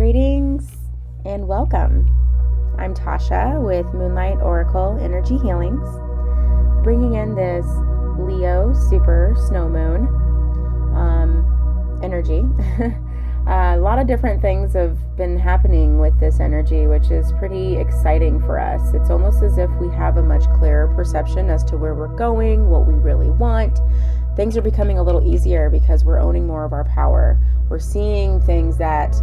Greetings and welcome. I'm Tasha with Moonlight Oracle Energy Healings, bringing in this Leo Super Snow Moon energy. A lot of different things have been happening with this energy, which is pretty exciting for us. It's almost as if we have a much clearer perception as to where we're going, what we really want. Things are becoming a little easier because we're owning more of our power. We're seeing things that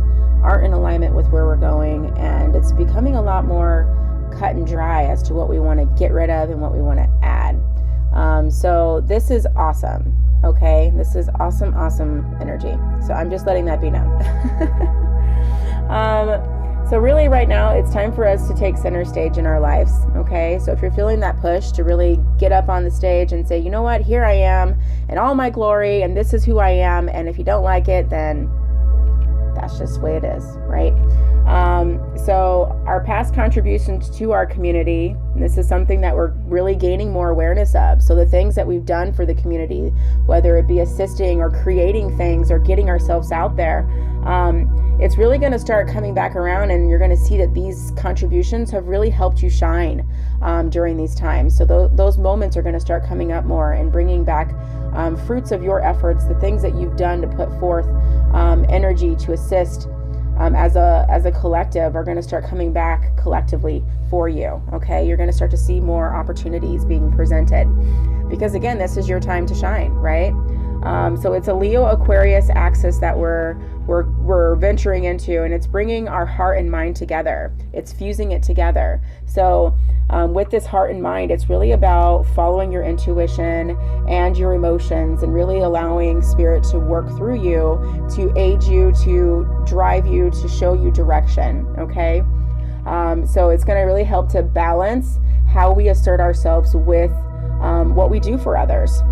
aren't in alignment with where we're going, and it's becoming a lot more cut and dry as to what we want to get rid of and what we want to add. So this is awesome. Okay, this is awesome energy. So I'm just letting that be known. So really right now it's time for us to take center stage in our lives. Okay, so if you're feeling that push to really get up on the stage and say, you know what, here I am in all my glory, and this is who I am, and if you don't like it, then that's just the way it is, right? So our past contributions to our community, and this is something that we're really gaining more awareness of. So the things that we've done for the community, whether it be assisting or creating things or getting ourselves out there, it's really going to start coming back around, and you're going to see that these contributions have really helped you shine during these times. So those moments are going to start coming up more and bringing back fruits of your efforts, the things that you've done to put forth energy to assist as a collective are going to start coming back collectively for you. Okay, you're going to start to see more opportunities being presented because again, this is your time to shine, right? So it's a Leo Aquarius axis that we're venturing into, and it's bringing our heart and mind together. It's fusing it together. So with this heart and mind, it's really about following your intuition and your emotions and really allowing spirit to work through you, to aid you, to drive you, to show you direction. Okay. So it's going to really help to balance how we assert ourselves with what we do for others.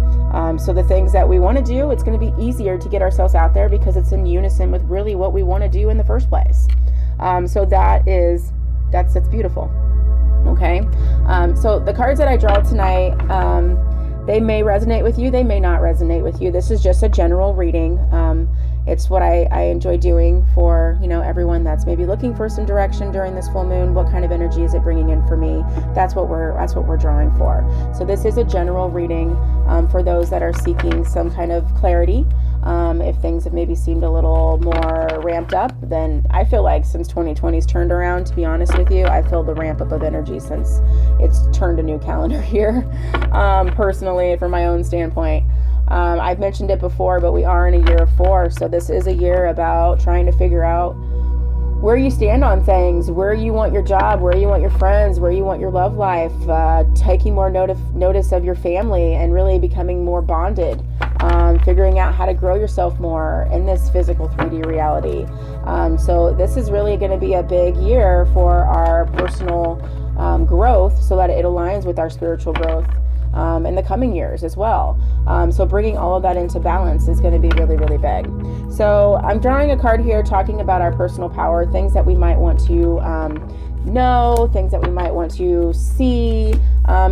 So the things that we want to do, it's going to be easier to get ourselves out there because it's in unison with really what we want to do in the first place. So that's beautiful. Okay. So the cards that I draw tonight, they may resonate with you, they may not resonate with you. This is just a general reading. It's what I enjoy doing for, everyone that's maybe looking for some direction during this full moon. What kind of energy is it bringing in for me? That's what we're drawing for. So this is a general reading for those that are seeking some kind of clarity. If things have maybe seemed a little more ramped up, then I feel like since 2020's turned around, to be honest with you, I feel the ramp up of energy since it's turned a new calendar year, personally, from my own standpoint. I've mentioned it before, but we are in a year of 4. So this is a year about trying to figure out where you stand on things, where you want your job, where you want your friends, where you want your love life, taking more notice of your family and really becoming more bonded, figuring out how to grow yourself more in this physical 3D reality. So this is really going to be a big year for our personal growth so that it aligns with our spiritual growth in the coming years as well. So bringing all of that into balance is going to be really, really big. So I'm drawing a card here talking about our personal power, things that we might want to know, things that we might want to see,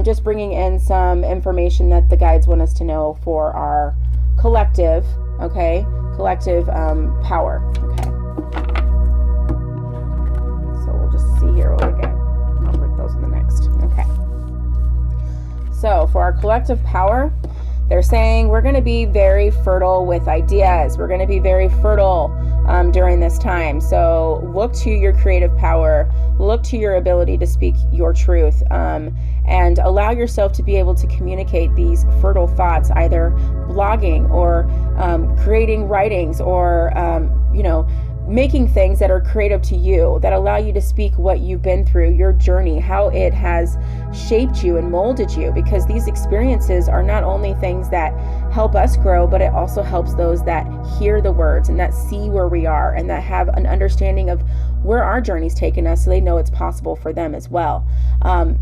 just bringing in some information that the guides want us to know for our collective, power. Okay. So we'll just see here what we get. I'll put those in the next. Okay. So for our collective power, they're saying we're going to be very fertile with ideas. We're going to be very fertile during this time. So look to your creative power, look to your ability to speak your truth, and allow yourself to be able to communicate these fertile thoughts, either blogging or creating writings or, making things that are creative to you, that allow you to speak what you've been through, your journey, how it has shaped you and molded you, because these experiences are not only things that help us grow, but it also helps those that hear the words and that see where we are and that have an understanding of where our journey's taken us, so they know it's possible for them as well.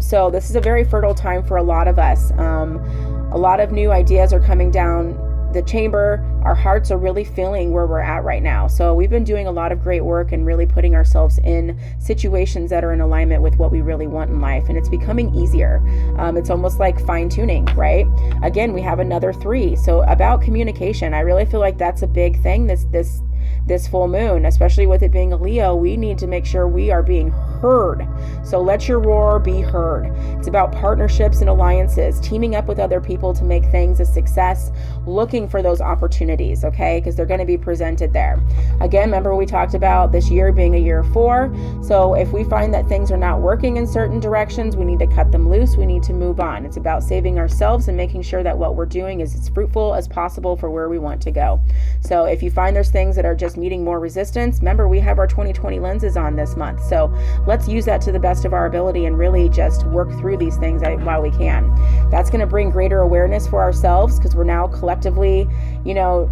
So this is a very fertile time for a lot of us. A lot of new ideas are coming down the chamber. Our hearts are really feeling where we're at right now. So we've been doing a lot of great work and really putting ourselves in situations that are in alignment with what we really want in life. And it's becoming easier. It's almost like fine tuning, right? Again, we have another 3. So about communication, I really feel like that's a big thing. This this full moon, especially with it being a Leo. We need to make sure we are being heard. So let your roar be heard. It's about partnerships and alliances, teaming up with other people to make things a success, looking for those opportunities, okay? Because they're going to be presented there. Again, remember we talked about this year being a year of 4. So if we find that things are not working in certain directions, we need to cut them loose. We need to move on. It's about saving ourselves and making sure that what we're doing is as fruitful as possible for where we want to go. So if you find there's things that are just meeting more resistance, remember we have our 2020 lenses on this month. So let's use that to the best of our ability and really just work through these things while we can. That's going to bring greater awareness for ourselves because we're now collectively,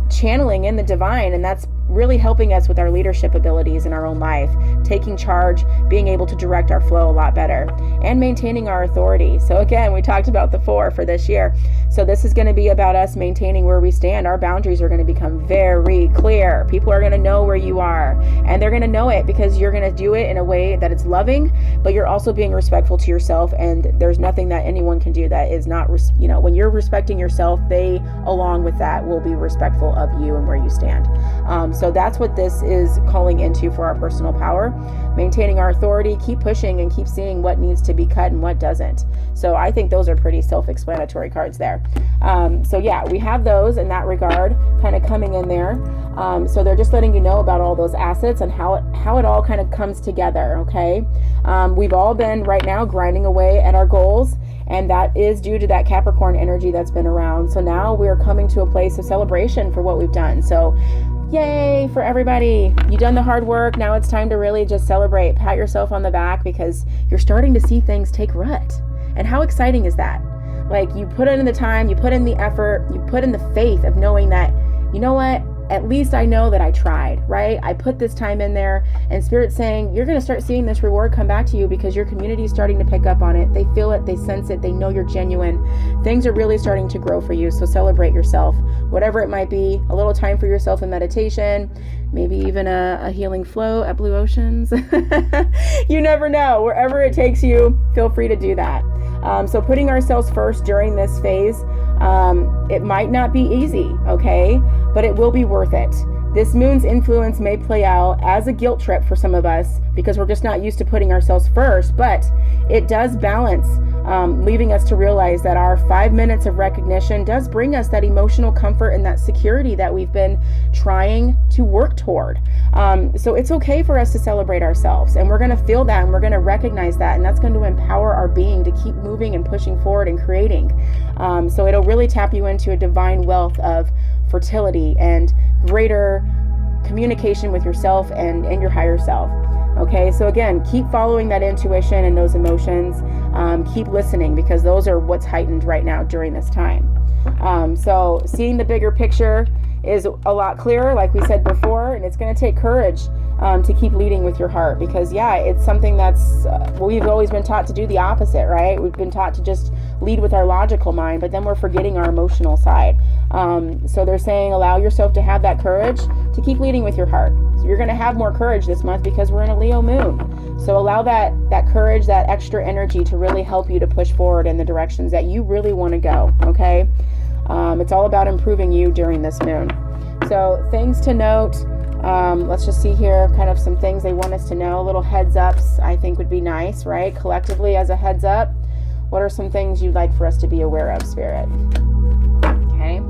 channeling in the divine, and that's really helping us with our leadership abilities in our own life, taking charge, being able to direct our flow a lot better, and maintaining our authority. So again, we talked about the 4 for this year. So this is going to be about us maintaining where we stand. Our boundaries are going to become very clear. People are going to know where you are, and they're going to know it because you're going to do it in a way that it's loving, but you're also being respectful to yourself, and there's nothing that anyone can do that is not, when you're respecting yourself, they, along with that, will be respectful of you and where you stand. So that's what this is calling into for our personal power, maintaining our authority, keep pushing and keep seeing what needs to be cut and what doesn't. So I think those are pretty self-explanatory cards there. So yeah, we have those in that regard kind of coming in there. So they're just letting you know about all those assets and how it all kind of comes together. Okay. We've all been right now grinding away at our goals, and that is due to that Capricorn energy that's been around. So now we're coming to a place of celebration for what we've done. So yay for everybody. You've done the hard work. Now it's time to really just celebrate, pat yourself on the back because you're starting to see things take root. And how exciting is that? Like, you put in the time, you put in the effort, you put in the faith of knowing that, you know what? At least I know that I tried, right? I put this time in there, and Spirit's saying, you're going to start seeing this reward come back to you because your community is starting to pick up on it. They feel it, they sense it, they know you're genuine. Things are really starting to grow for you. So celebrate yourself, whatever it might be. A little time for yourself in meditation, maybe even a healing flow at Blue Oceans. You never know. Wherever it takes you, feel free to do that. So putting ourselves first during this phase, it might not be easy, okay? But it will be worth it. This moon's influence may play out as a guilt trip for some of us because we're just not used to putting ourselves first, but it does balance, leaving us to realize that our 5 minutes of recognition does bring us that emotional comfort and that security that we've been trying to work toward. So it's okay for us to celebrate ourselves, and we're going to feel that, and we're going to recognize that, and that's going to empower our being to keep moving and pushing forward and creating. So it'll really tap you into a divine wealth of fertility and greater communication with yourself and your higher self. Okay, so again, keep following that intuition and those emotions. Keep listening because those are what's heightened right now during this time. So seeing the bigger picture is a lot clearer, like we said before, and it's going to take courage to keep leading with your heart because, yeah, it's something that's, we've always been taught to do the opposite, right? We've been taught to just lead with our logical mind, but then we're forgetting our emotional side. So they're saying allow yourself to have that courage to keep leading with your heart. So you're going to have more courage this month because we're in a Leo moon. So allow that courage, that extra energy to really help you to push forward in the directions that you really want to go, okay? It's all about improving you during this moon. So things to note, let's just see here, kind of some things they want us to know, little heads ups I think would be nice, right? Collectively as a heads up, what are some things you'd like for us to be aware of, Spirit? Okay.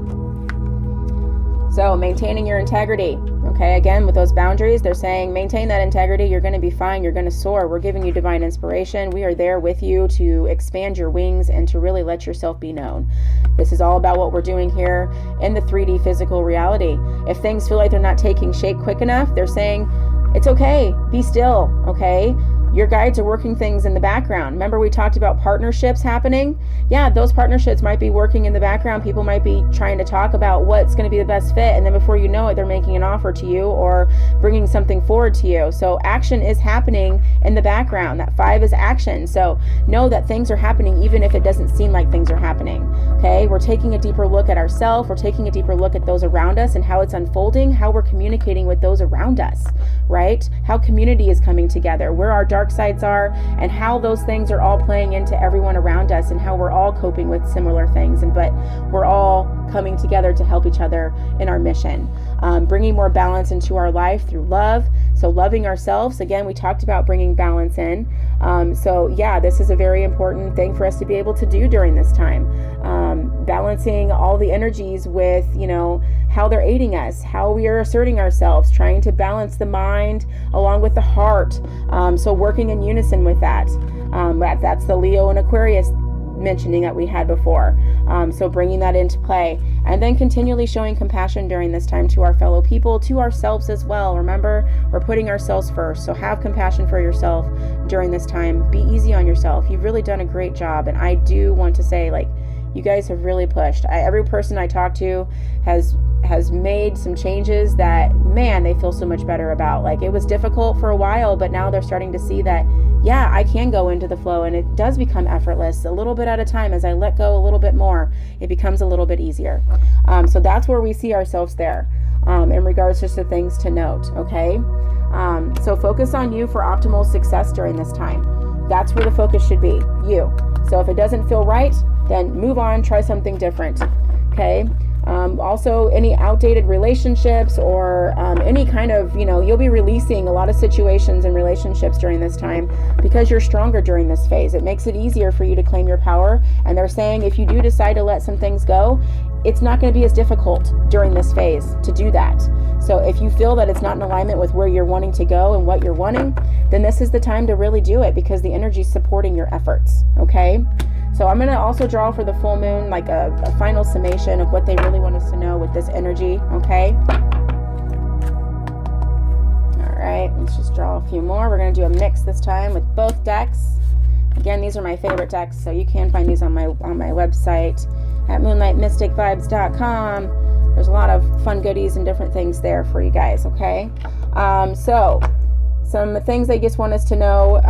So maintaining your integrity. Okay, again, with those boundaries, they're saying maintain that integrity. You're going to be fine. You're going to soar. We're giving you divine inspiration. We are there with you to expand your wings and to really let yourself be known. This is all about what we're doing here in the 3D physical reality. If things feel like they're not taking shape quick enough, they're saying it's okay. Be still, okay? Your guides are working things in the background. Remember we talked about partnerships happening? Yeah, those partnerships might be working in the background. People might be trying to talk about what's going to be the best fit, and then before you know it, they're making an offer to you or bringing something forward to you. So action is happening in the background. That 5 is action. So know that things are happening even if it doesn't seem like things are happening. Okay, we're taking a deeper look at ourselves. We're taking a deeper look at those around us and how it's unfolding, how we're communicating with those around us, right? How community is coming together, where our dark dark sides are, and how those things are all playing into everyone around us, and how we're all coping with similar things, but we're all coming together to help each other in our mission. Bringing more balance into our life through love. So loving ourselves, again, we talked about bringing balance in. So yeah, this is a very important thing for us to be able to do during this time. Balancing all the energies with, how they're aiding us, how we are asserting ourselves, trying to balance the mind along with the heart. So working in unison with that. That's the Leo and Aquarius mentioning that we had before. So bringing that into play, and then continually showing compassion during this time to our fellow people, to ourselves as well. Remember, we're putting ourselves first. So have compassion for yourself during this time. Be easy on yourself. You've really done a great job. And I do want to say, you guys have really pushed. Every person I talk to has made some changes that, man, they feel so much better about. It was difficult for a while, but now they're starting to see that, yeah, I can go into the flow, and it does become effortless a little bit at a time. As I let go a little bit more, it becomes a little bit easier. So that's where we see ourselves there, in regards just to things to note, okay? So focus on you for optimal success during this time. That's where the focus should be, you. So if it doesn't feel right, then move on, try something different, okay? Also, any outdated relationships or any kind of, you'll be releasing a lot of situations and relationships during this time because you're stronger during this phase. It makes it easier for you to claim your power. And they're saying if you do decide to let some things go, it's not going to be as difficult during this phase to do that. So if you feel that it's not in alignment with where you're wanting to go and what you're wanting, then this is the time to really do it, because the energy is supporting your efforts, okay? So I'm going to also draw for the full moon, a final summation of what they really want us to know with this energy, okay? All right, let's just draw a few more. We're going to do a mix this time with both decks. Again, these are my favorite decks, so you can find these on my website at moonlightmystic.vibes.com. There's a lot of fun goodies and different things there for you guys, okay? So some things they just want us to know,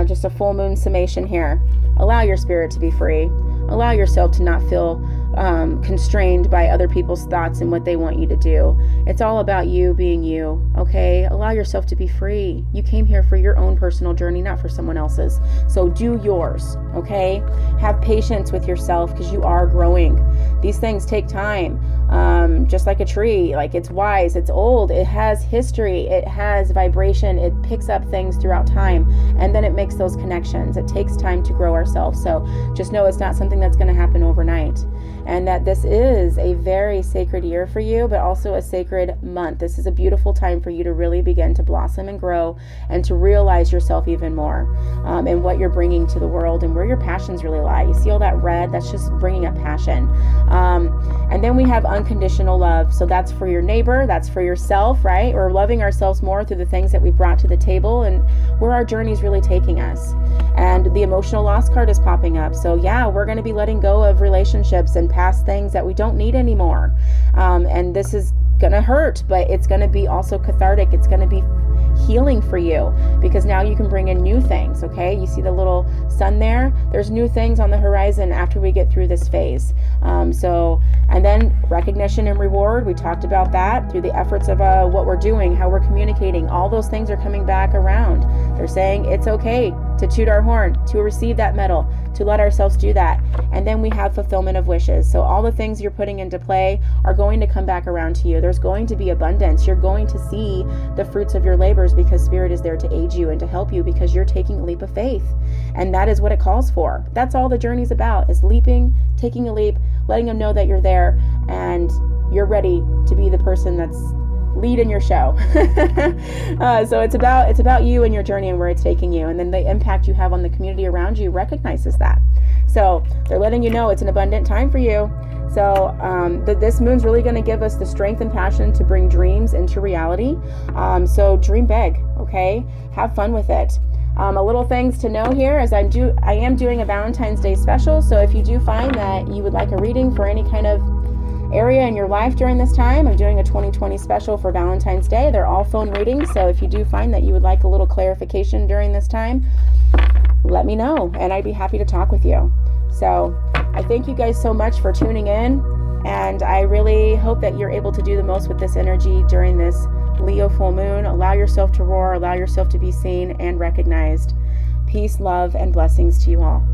just a full moon summation here. Allow your spirit to be free. Allow yourself to not feel constrained by other people's thoughts and what they want you to do. It's all about you being you, okay? Allow yourself to be free. You came here for your own personal journey, not for someone else's. So do yours, okay? Have patience with yourself, because you are growing. These things take time. Just like a tree, it's wise, it's old, it has history, it has vibration, it picks up things throughout time, and then it makes those connections. It takes time to grow ourselves. So just know it's not something that's going to happen overnight, and that this is a very sacred year for you, but also a sacred month. This is a beautiful time for you to really begin to blossom and grow, and to realize yourself even more, and what you're bringing to the world, and where your passions really lie. You see all that red? That's just bringing up passion. And then we have unconditional love. So that's for your neighbor, that's for yourself, right? We're loving ourselves more through the things that we've brought to the table and where our journey is really taking us. And the emotional loss card is popping up. So yeah, we're going to be letting go of relationships and past things that we don't need anymore. And this is going to hurt, but it's going to be also cathartic. It's going to be healing for you, because now you can bring in new things, okay? You see the little sun there? There's new things on the horizon after we get through this phase. And then recognition and reward, we talked about that through the efforts of what we're doing, how we're communicating. All those things are coming back around. They're saying it's okay to toot our horn, to receive that medal, to let ourselves do that. And then we have fulfillment of wishes. So all the things you're putting into play are going to come back around to you. There's going to be abundance. You're going to see the fruits of your labors, because Spirit is there to aid you and to help you, because you're taking a leap of faith. And that is what it calls for. That's all the journey's about, is leaping, taking a leap, letting them know that you're there and you're ready to be the person that's leading your show. So it's about you and your journey and where it's taking you, and then the impact you have on the community around you recognizes that. So they're letting you know it's an abundant time for you. So this moon's really going to give us the strength and passion to bring dreams into reality. So dream big, okay? Have fun with it. A little things to know here is I am doing a Valentine's Day special. So if you do find that you would like a reading for any kind of area in your life during this time, I'm doing a 2020 special for Valentine's Day. They're all phone readings. So if you do find that you would like a little clarification during this time, let me know and I'd be happy to talk with you. So I thank you guys so much for tuning in, and I really hope that you're able to do the most with this energy during this Leo full moon. Allow yourself to roar, allow yourself to be seen and recognized. Peace, love, and blessings to you all.